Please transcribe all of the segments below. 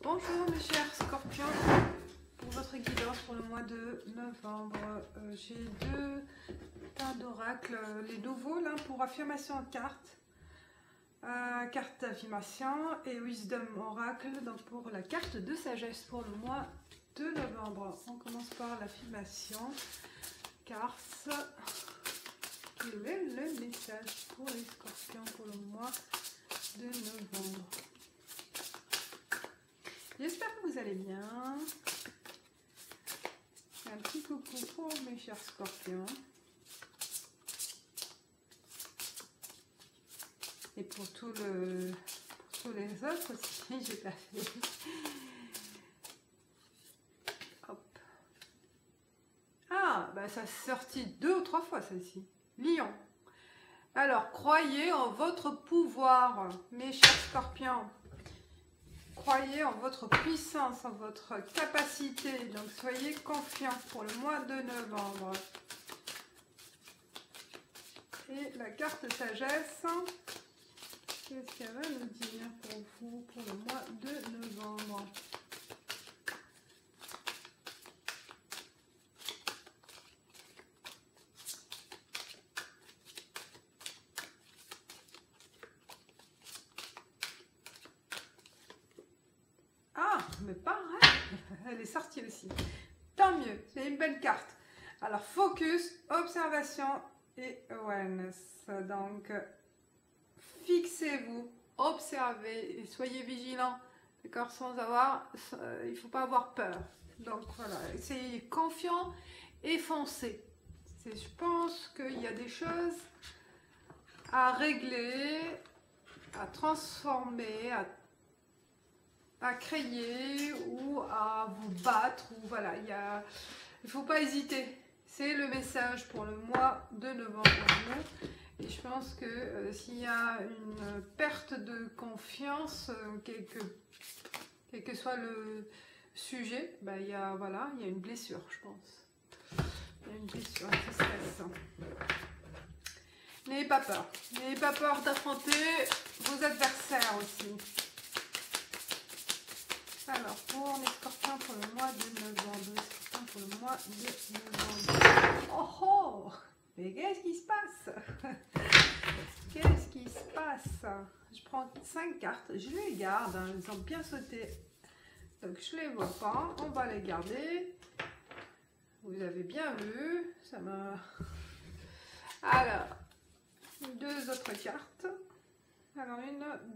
Bonjour mes chers scorpions, pour votre guidance pour le mois de novembre, j'ai deux tas d'oracles, les nouveaux là pour affirmation en carte, carte d'affirmation et wisdom oracle, donc pour la carte de sagesse pour le mois de novembre. On commence par l'affirmation, carte, quel est le message pour les scorpions pour le mois de novembre? J'espère que vous allez bien. Un petit coucou pour mes chers scorpions. Et pour tous les autres aussi, j'ai pas fait. Hop. Ah, bah ça s'est sorti 2 ou 3 fois celle-ci. Lion. Alors, croyez en votre pouvoir, mes chers scorpions. Croyez en votre puissance, en votre capacité, donc soyez confiants pour le mois de novembre. Et la carte sagesse, qu'est-ce qu'elle va nous dire pour vous pour le mois de novembre? Mais pareil, elle est sortie aussi. Tant mieux, c'est une belle carte. Alors, focus, observation et awareness. Donc, fixez-vous, observez et soyez vigilants. D'accord, sans avoir, il ne faut pas avoir peur. Donc, voilà, soyez confiant et foncez. Je pense qu'il y a des choses à régler, à transformer, à créer ou à vous battre, ou voilà, il ne faut pas hésiter. C'est le message pour le mois de novembre. Et je pense que s'il y a une perte de confiance, quel que soit le sujet, bah, il y a une blessure, je pense. Il y a une blessure, un stress. N'ayez pas peur. N'ayez pas peur d'affronter vos adversaires aussi. Alors, pour les scorpions pour le mois de novembre, les scorpions pour le mois de novembre. Oh oh! Mais qu'est-ce qui se passe? Qu'est-ce qui se passe? Je prends 5 cartes, je les garde, hein, elles ont bien sauté. Donc je les vois pas, on va les garder. Vous avez bien vu, ça m'a... Alors, 2 autres cartes. Alors,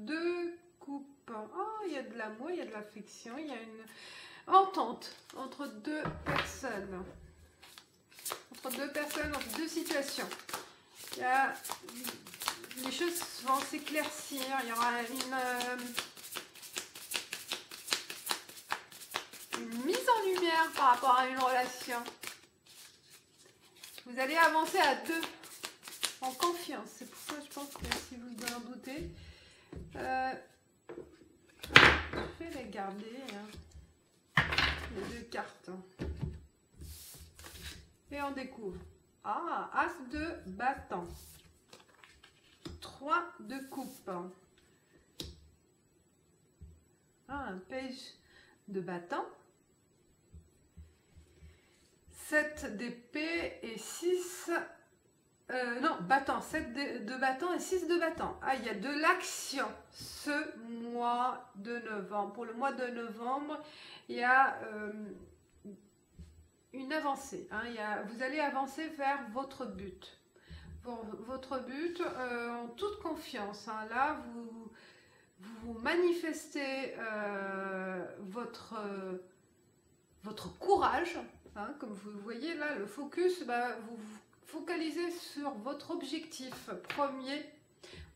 deux coupes. Oh, il y a de l'amour, il y a de l'affection, il y a une entente entre deux personnes. Entre deux situations. Les choses vont s'éclaircir, il y aura une mise en lumière par rapport à une relation. Vous allez avancer à deux, en confiance. C'est pour ça que je pense que si vous en doutez, je vais les garder, hein, les 2 cartes. Et on découvre. Ah, As de bâton. 3 de coupe. Ah, un page de bâton. 7 d'épée et 6... non, bâton, 7 de bâton et 6 de bâton. Ah, il y a de l'action ce mois de novembre. Pour le mois de novembre, il y a une avancée. Hein, vous allez avancer vers votre but. Votre but en toute confiance. Hein, là, vous manifestez votre courage. Hein, comme vous voyez là, le focus, vous focalisez sur votre objectif premier,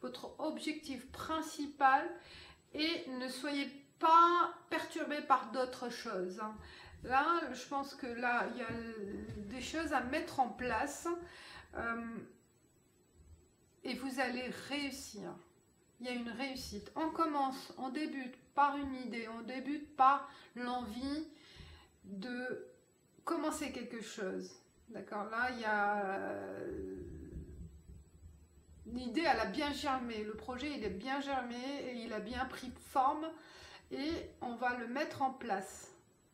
votre objectif principal, et ne soyez pas perturbé par d'autres choses. Hein. Là, je pense que là, il y a des choses à mettre en place et vous allez réussir. Il y a une réussite. On commence, on débute par une idée, on débute par l'envie de commencer quelque chose. D'accord, là, il y a... L'idée, elle a bien germé. Le projet, il est bien germé et il a bien pris forme. et on va le mettre en place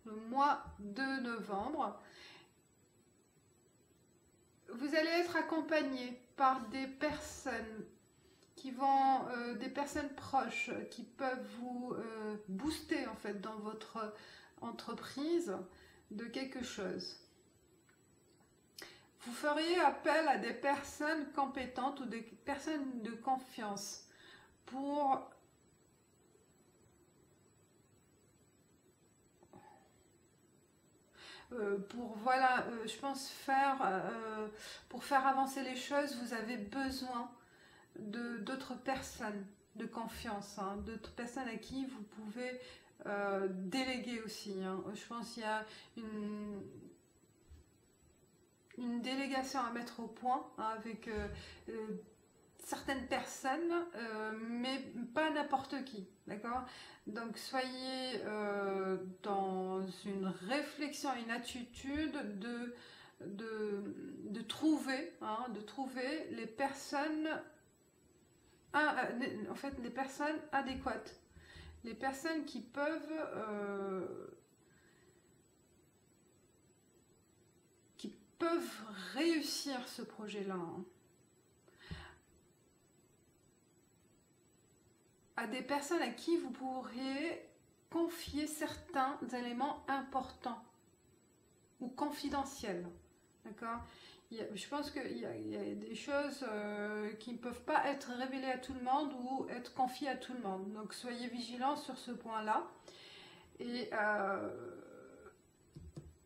le mois de novembre. Vous allez être accompagné par des personnes qui vont, des personnes proches qui peuvent vous booster en fait dans votre entreprise de quelque chose. Vous feriez appel à des personnes compétentes ou des personnes de confiance pour voilà, je pense pour faire avancer les choses, vous avez besoin d'autres personnes de confiance, hein, d'autres personnes à qui vous pouvez déléguer aussi. Hein. Je pense qu'il y a une délégation à mettre au point, hein, avec certaines personnes, mais pas n'importe qui, d'accord? Donc soyez dans une réflexion, une attitude de trouver, hein, de trouver les personnes, en fait, les personnes adéquates, les personnes qui peuvent réussir ce projet-là. Hein. À des personnes à qui vous pourriez confier certains éléments importants ou confidentiels. D'accord ? Je pense qu'il y a des choses qui ne peuvent pas être révélées à tout le monde ou être confiées à tout le monde. Donc soyez vigilants sur ce point-là. Et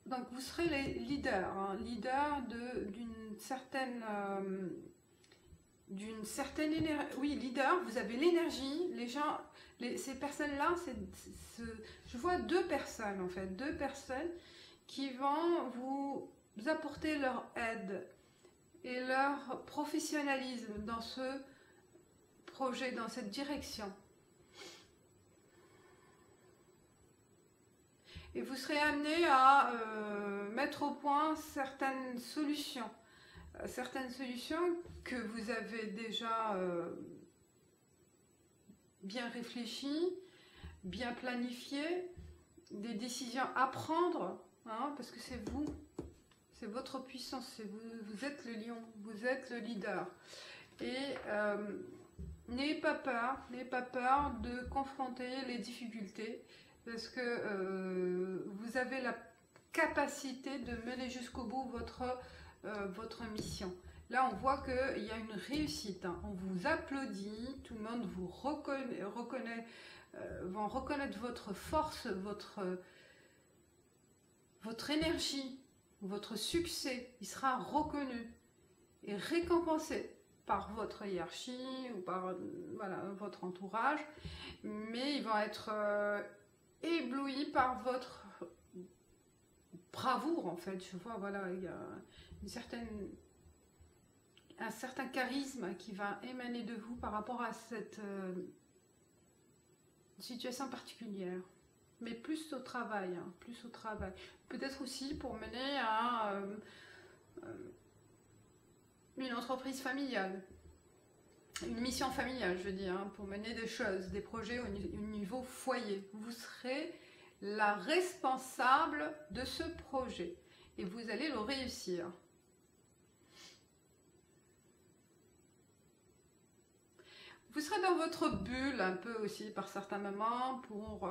donc vous serez les leaders, hein, leaders d'une certaine énergie. Oui, leader, vous avez l'énergie, les gens, ces personnes-là, je vois deux personnes en fait, deux personnes qui vont vous apporter leur aide et leur professionnalisme dans ce projet, dans cette direction. Et vous serez amené à mettre au point certaines solutions que vous avez déjà bien réfléchies, bien planifiées, des décisions à prendre, hein, parce que c'est vous, c'est votre puissance, vous êtes le lion, vous êtes le leader. Et n'ayez pas peur de confronter les difficultés, parce que vous avez la capacité de mener jusqu'au bout votre mission. Là, on voit qu'il y a une réussite. Hein. On vous applaudit, tout le monde vous vont reconnaître votre force, votre énergie, votre succès. Il sera reconnu et récompensé par votre hiérarchie ou par voilà, votre entourage. Mais ils vont être éblouis par votre bravoure, en fait. Je vois, voilà, il y a un certain charisme qui va émaner de vous par rapport à cette situation particulière. Mais plus au travail, hein, plus au travail. Peut-être aussi pour mener à une entreprise familiale. Une mission familiale, je veux dire, hein, pour mener des choses, des projets au niveau foyer. Vous serez la responsable de ce projet et vous allez le réussir. Vous serez dans votre bulle un peu aussi par certains moments pour...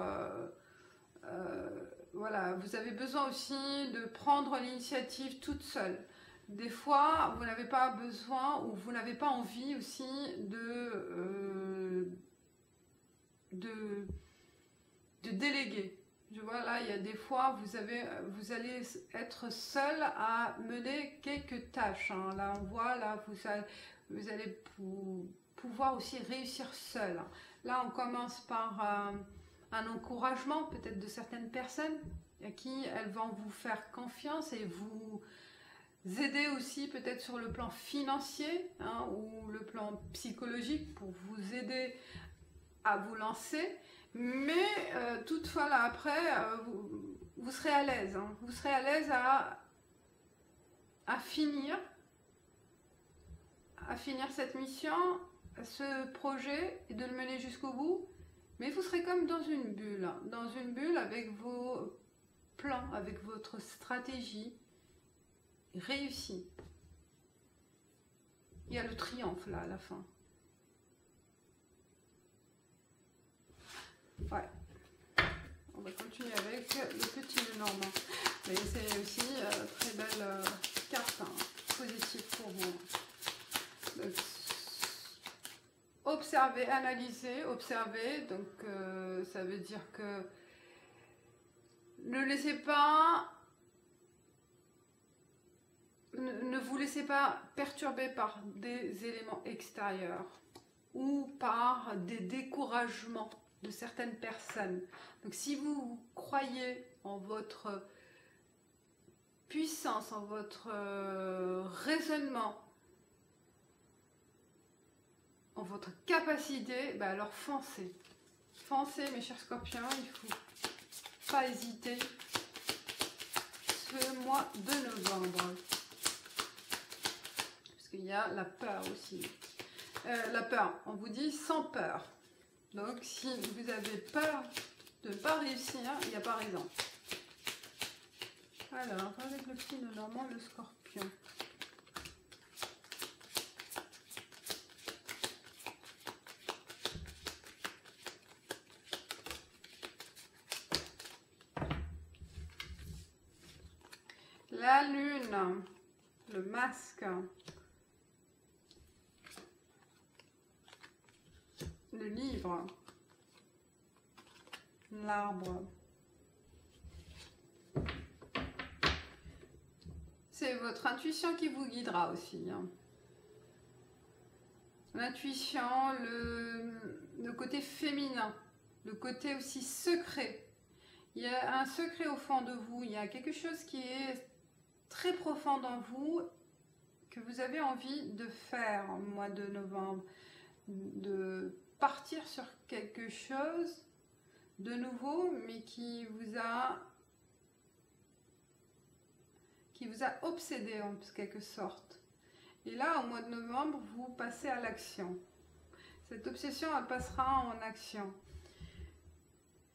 voilà, vous avez besoin aussi de prendre l'initiative toute seule. Des fois, vous n'avez pas besoin ou vous n'avez pas envie aussi de déléguer. Je vois là, il y a des fois, vous allez être seul à mener quelques tâches. Hein. Là, on voit, là, vous allez pouvoir aussi réussir seul. Là, on commence par un encouragement peut-être de certaines personnes à qui elles vont vous faire confiance et vous aider aussi peut-être sur le plan financier, hein, ou le plan psychologique pour vous aider à vous lancer. Mais toutefois, là, après, vous serez à l'aise. Hein, vous serez à l'aise à finir cette mission, ce projet, et de le mener jusqu'au bout. Mais vous serez comme dans une bulle, hein. Dans une bulle avec vos plans, avec votre stratégie réussie. Il y a le triomphe là à la fin. Ouais. On va continuer avec le petit normand. Mais c'est aussi très belle carte, hein, positive pour vous. Donc, observez, analysez, observez. Donc ça veut dire que ne laissez pas, ne vous laissez pas perturber par des éléments extérieurs ou par des découragements de certaines personnes. Donc si vous croyez en votre puissance, en votre raisonnement, en votre capacité, bah alors foncez. Foncez mes chers scorpions, il ne faut pas hésiter ce mois de novembre. Parce qu'il y a la peur aussi. La peur, on vous dit sans peur. Donc si vous avez peur de ne pas réussir, il n'y a pas raison. Alors, avec le petit normand, le scorpion. La lune, le masque, le livre, l'arbre. C'est votre intuition qui vous guidera aussi, hein. L'intuition, le côté féminin, le côté aussi secret. Il y a un secret au fond de vous, il y a quelque chose qui est très profond dans vous que vous avez envie de faire au mois de novembre, de partir sur quelque chose de nouveau, mais qui vous a obsédé en quelque sorte. Et là, au mois de novembre, vous passez à l'action. Cette obsession, elle passera en action.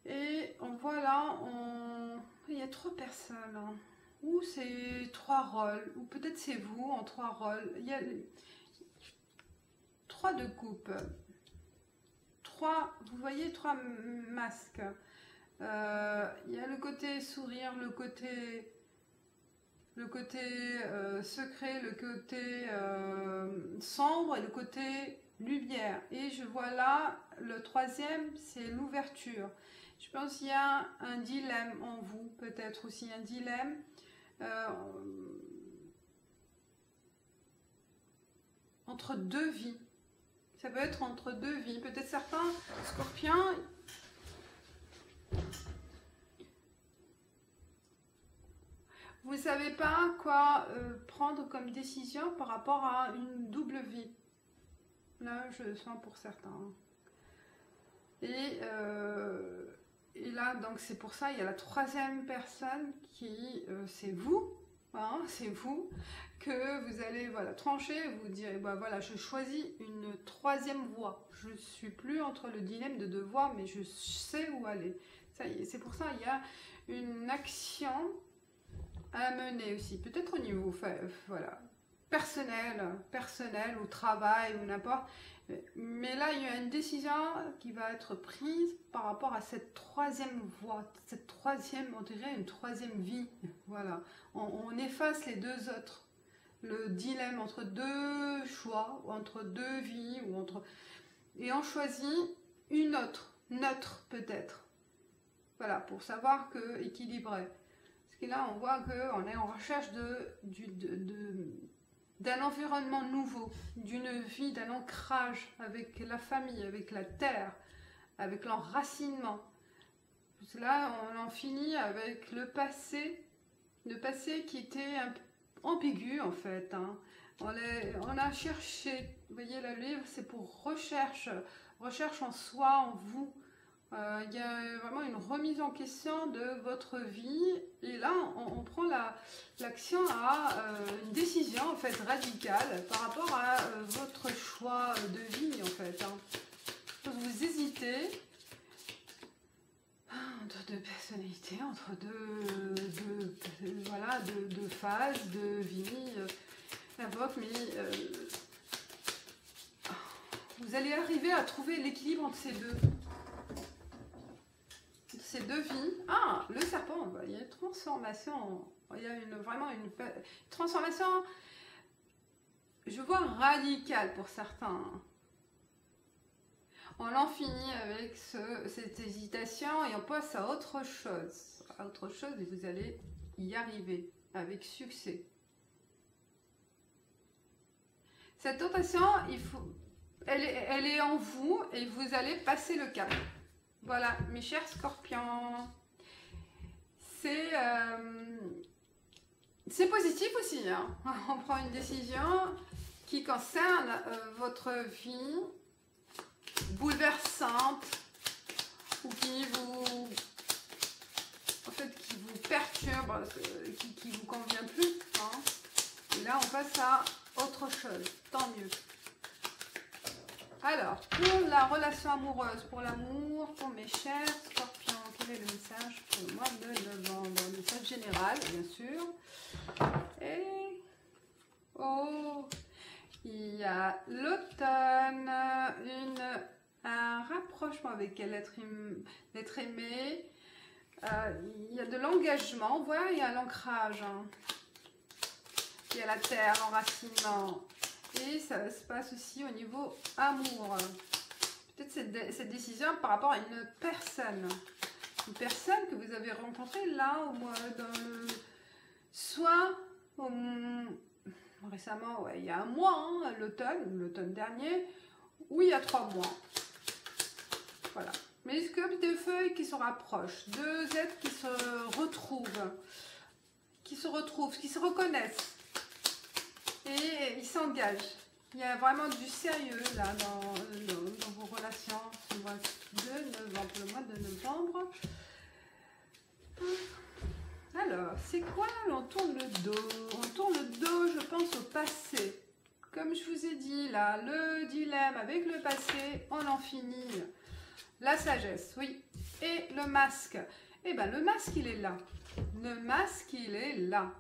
Et on voit là, il y a 3 personnes, hein. Ou c'est 3 rôles, ou peut-être c'est vous en 3 rôles. Il y a 3 de coupe. 3, vous voyez 3 masques. Il y a le côté sourire, le côté secret, le côté sombre et le côté lumière. Et je vois là, le 3e, c'est l'ouverture. Je pense qu'il y a un dilemme en vous, peut-être aussi un dilemme. Entre 2 vies. Ça peut être entre 2 vies. Peut-être certains scorpions... Vous ne savez pas quoi prendre comme décision par rapport à une double vie. Là, je le sens pour certains. Et là, donc c'est pour ça, il y a la 3e personne qui, c'est vous. Hein, c'est vous que vous allez trancher, vous direz bah voilà, je choisis une 3e voie. Je ne suis plus entre le dilemme de 2 voies, mais je sais où aller. C'est pour ça il y a une action à mener aussi, peut-être au niveau personnel ou travail ou n'importe. Mais là, il y a une décision qui va être prise par rapport à cette 3e voie, cette 3e, on dirait une 3e vie. Voilà, on efface les 2 autres. Le dilemme entre 2 choix, ou entre 2 vies, et on choisit une autre, neutre peut-être. Voilà, pour savoir que équilibré. Parce que là, on voit qu'on est en recherche d'un environnement nouveau, d'une vie, d'un ancrage avec la famille, avec la terre, avec l'enracinement. Là, on en finit avec le passé qui était un peu ambigu en fait, hein. On a cherché, vous voyez, le livre, c'est pour recherche en soi, en vous. Il y a vraiment une remise en question de votre vie, et là on prend l'action à une décision en fait radicale par rapport à votre choix de vie en fait, hein. Vous hésitez, de personnalité, entre voilà, deux phases de vie, n'importe, mais vous allez arriver à trouver l'équilibre entre ces deux vies. Ah, le serpent, il y a une transformation, il y a vraiment une transformation, je vois radicale pour certains. On en finit avec cette hésitation et on passe à autre chose. Et vous allez y arriver avec succès. Cette tentation, elle est en vous et vous allez passer le cap. Voilà, mes chers scorpions. C'est positif aussi. Hein. On prend une décision qui concerne votre vie bouleversante ou qui vous perturbe, qui vous convient plus. Hein. Et là, on passe à autre chose. Tant mieux. Alors, pour la relation amoureuse, pour l'amour, pour mes chers scorpions, quel est le message pour le mois de novembre? Le message général, bien sûr. Et il y a l'automne, un rapprochement avec l'être aimé. Il y a de l'engagement, voilà, il y a l'ancrage. Hein. Il y a la terre, l'enracinement. Et ça se passe aussi au niveau amour. Peut-être cette décision par rapport à une personne. Une personne que vous avez rencontrée là, soit récemment, ouais, il y a un mois, hein, l'automne dernier, ou il y a 3 mois. Voilà. Mais c'est comme deux feuilles qui se rapprochent, deux êtres qui se retrouvent, qui se reconnaissent. Et ils s'engagent. Il y a vraiment du sérieux là dans vos relations ce mois de novembre, le mois de novembre. Alors, c'est quoi? On tourne le dos. On tourne le dos, je pense, au passé. Comme je vous ai dit là, le dilemme avec le passé, on en finit. La sagesse, oui. Et le masque. Eh bien, le masque, il est là. Le masque, il est là.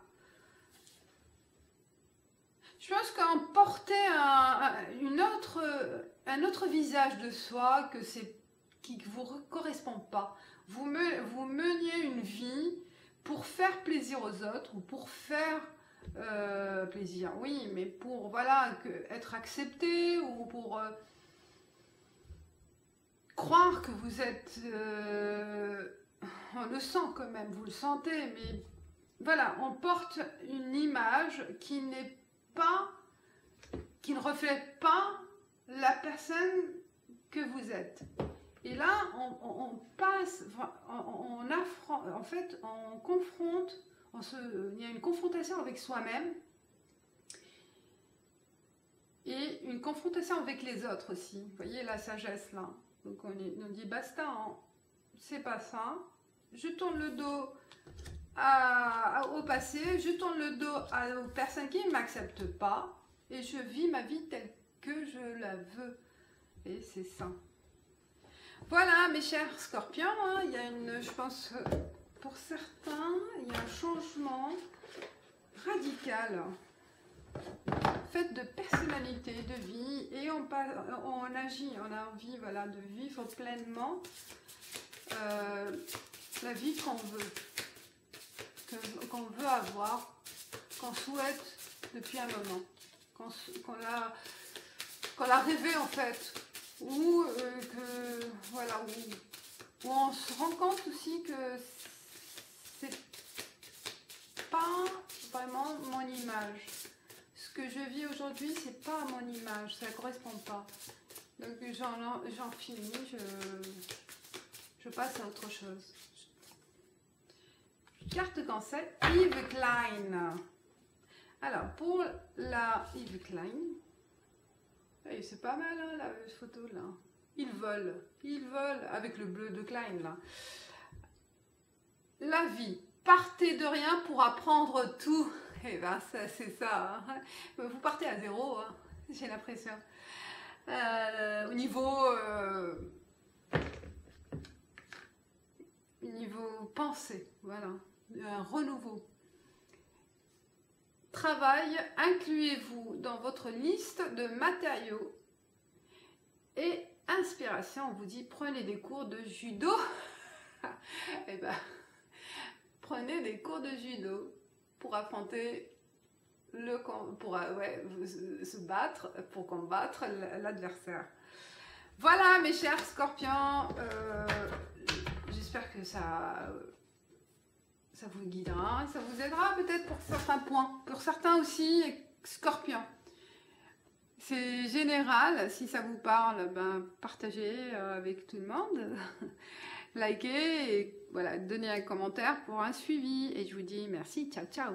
Je pense qu'en porter un autre visage de soi qui ne vous correspond pas, vous meniez une vie pour faire plaisir aux autres ou pour faire plaisir, oui, mais pour voilà, être accepté ou pour croire que vous êtes... on le sent quand même, vous le sentez, mais voilà, on porte une image qui ne reflète pas la personne que vous êtes. Et là, on passe, on affronte, en fait, on confronte, il y a une confrontation avec soi-même et une confrontation avec les autres aussi. Vous voyez la sagesse là. Donc on dit basta, hein, c'est pas ça. Je tourne le dos au passé, je tourne le dos aux personnes qui ne m'acceptent pas et je vis ma vie telle que je la veux. Et c'est ça. Voilà mes chers scorpions, hein, il y a je pense, pour certains, il y a un changement radical. Fait de personnalité, de vie, et on agit, on a envie voilà, de vivre pleinement la vie qu'on veut. Qu'on veut avoir, qu'on souhaite depuis un moment, qu'on l'a rêvé en fait, ou voilà, où on se rend compte aussi que c'est pas vraiment mon image. Ce que je vis aujourd'hui, c'est pas mon image, ça ne correspond pas. Donc j'en finis, je passe à autre chose. Carte cancel, Yves Klein. Alors, pour la Yves Klein, c'est pas mal hein, la photo là. Il vole avec le bleu de Klein là. La vie, partez de rien pour apprendre tout. Et ben c'est ça. Hein. Vous partez à zéro, hein, j'ai l'impression. Au niveau niveau pensée, voilà, un renouveau. Travail, incluez-vous dans votre liste de matériaux. Et inspiration, on vous dit prenez des cours de judo. Eh ben, prenez des cours de judo pour affronter se battre, pour combattre l'adversaire. Voilà mes chers scorpions, j'espère que ça vous guidera, ça vous aidera peut-être pour certains points, pour certains aussi scorpions. C'est général, si ça vous parle, ben, partagez avec tout le monde, likez et voilà, donnez un commentaire pour un suivi et je vous dis merci, ciao ciao.